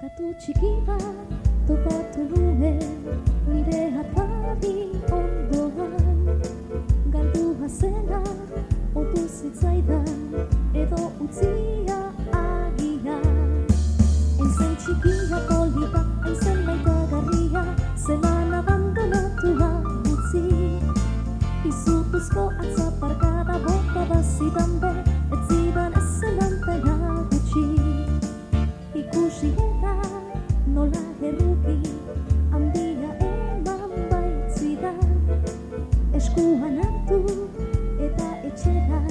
Katu txiki bat topatu nuen nire atabi ondoan. Galdua zena otu zitzaidan edo utzia agian. Enzen txikia polita, enzen maitagarria, zelan abandonatua utzi. Izutuzko atzaparkada bota bazidan be, ez zidan ezelan pena gutxi. Ikusi eta nola erruki handia eman baitzidan. Eskuan hartu eta etxera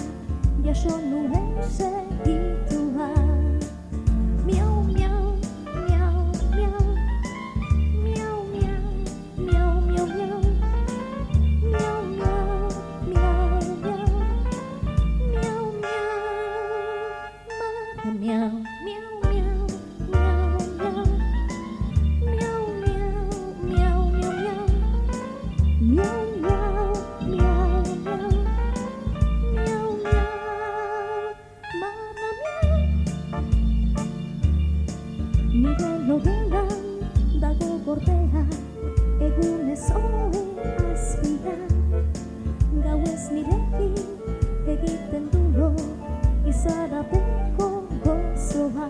jaso nuen segitua. Miau, miau, miau, miau. Miau, miau, miau, miau, miau. Miau, miau, miau, miau. Miau, miau. Mara, miau, miau, miau. Miau, miau. Miau, miau, miau, miau, miau. Miau, miau, miau, miau. Miau, miau. Mara, miau. Nire logelan dago gordea, egunez ohe azpian. Gauez nirekin egiten dulo izarapeko gozoa.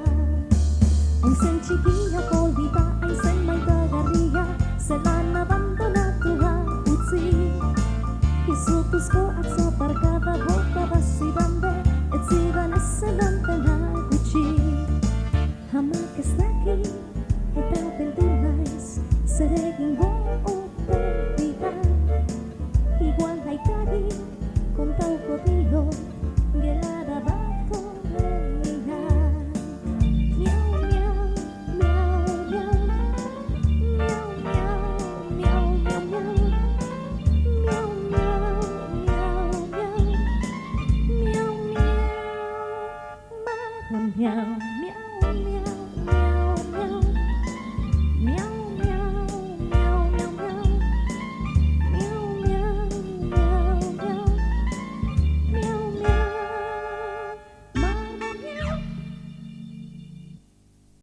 Haizen txikia polita, haizen maitagarria, zelan abandonatua utzi. Izutuzko atzaparkada bota bazidan be, ez zidan ezelan pena gutxi. Hamak ez daki eta beldur naiz, zer egingo ote didan. Igual aitari kontauko dio, gelara bat horrenean. Miau, miau, miau, miau. Miau, miau, miau, miau, miau. Miau, miau, miau, miau. Miau, miau. Mara, miau, miau, miau, miau, miau. Miau,